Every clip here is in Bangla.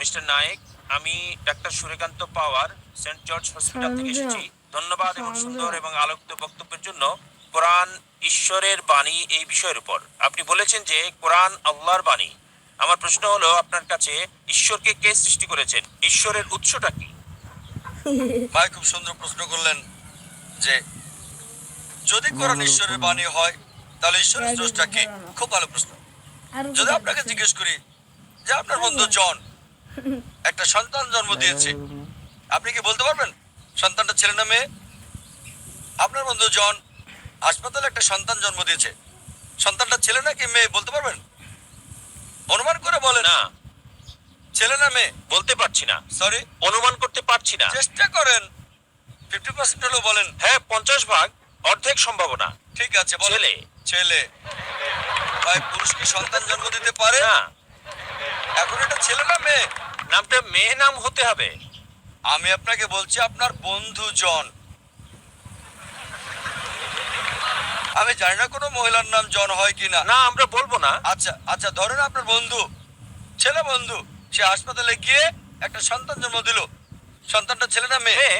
মিস্টার নায়েক, আমি ডাক্তার সূর্যকান্ত পাওয়ার, সেন্ট জর্জ হসপিটাল থেকে এসেছি। ধন্যবাদ এমন সুন্দর এবং আলোকিত বক্তব্যের জন্য। কোরআন ঈশ্বরের বাণী এই বিষয়ের উপর আপনি বলেছেন যে কোরআন আল্লাহর বাণী। আমার প্রশ্ন হলো, আপনার কাছে ঈশ্বরকে কে সৃষ্টি করেছেন? ঈশ্বরের উৎসটা কি? ভাই খুব সুন্দর প্রশ্ন করলেন যে যদি কোরআন ঈশ্বরের বাণী হয় তাহলে ঈশ্বরের স্রষ্টা কে? খুব ভালো প্রশ্ন। যদি আপনাকে জিজ্ঞেস করি যে আপনার বন্ধু জন একটা সন্তান জন্ম দিয়েছে, আপনি কি বলতে পারবেন সন্তানটা ছেলে না মেয়ে? আপনার বন্ধু জন হাসপাতালে একটা সন্তান জন্ম দিয়েছে, সন্তানটা ছেলে নাকি মেয়ে বলতে পারবেন? অনুমান করে বলেন। না, ছেলে না মেয়ে বলতে পারছি না। সরি, অনুমান করতে পারছি না। চেষ্টা করেন, 50% হলো বলেন। হ্যাঁ, 50 ভাগ, অর্ধেক সম্ভাবনা। ঠিক আছে, বলেন। ছেলে। ছেলে। ভাই পুরুষ কি সন্তান জন্ম দিতে পারে? না, এখন এটা ছেলে না মেয়ে? নামটা মেয়ে নাম হতে হবে। আমি আপনাকে বলছি আপনার বন্ধু জন। আমি জানি না কোনো মহিলার নাম জন হয় কিনা। না, আমরা বলবো না। আচ্ছা আচ্ছা, ধরেন আপনার বন্ধু, ছেলে বন্ধু, সে হাসপাতালে গিয়ে একটা সন্তান জন্ম দিল, সন্তানটা ছেলে না মেয়ে? মেয়ে।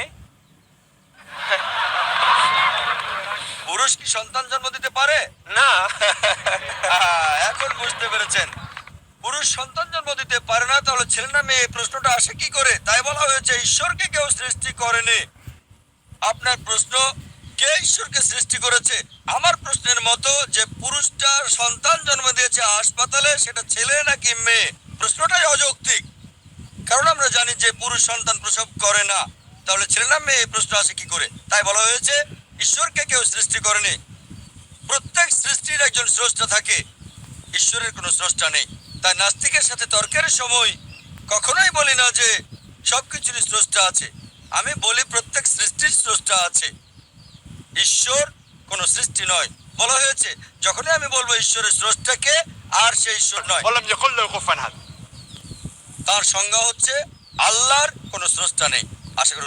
পুরুষ কি সন্তান জন্ম দিতে পারে? না। এখন বুঝতে পেরেছেন, পুরুষ সন্তান জন্ম দিতে পারে না, তাহলে ছেলে না মেয়ে প্রশ্নটা আসে কি করে? তাই বলা হয়েছে ঈশ্বরকে কেউ সৃষ্টি করেনি। আপনার প্রশ্ন কে ঈশ্বরকে সৃষ্টি করেছে, আমার প্রশ্নের মতো যে পুরুষটা সন্তান জন্ম দিয়েছে হাসপাতালে সেটা ছেলে নাকি মেয়ে, প্রশ্নটাই অযৌক্তিক। কারণ আমরা জানি যে পুরুষ সন্তান প্রসব করে না, তাহলে ছেলে না মেয়ে প্রশ্ন আসে কি করে? তাই বলা হয়েছে ঈশ্বরকে কেউ সৃষ্টি করেনি। প্রত্যেক সৃষ্টির একজন স্রষ্টা থাকে, ঈশ্বরের কোনো স্রষ্টা নেই। তাই নাস্তিকের সাথে তর্কের সময় কখনোই বলি না যে সবকিছুরই স্রষ্টা আছে, আমি বলি প্রত্যেক সৃষ্টির স্রষ্টা আছে, ঈশ্বর কোনো সৃষ্টি নয়। বলা হয়েছে যখনই আমি বলবো ঈশ্বরের স্রষ্টাকে, আর সে ঈশ্বর নয়। ولم يقل له كفوا أحد। তার সংজ্ঞা হচ্ছে আল্লাহর কোনো স্রষ্টা নেই। আশা করি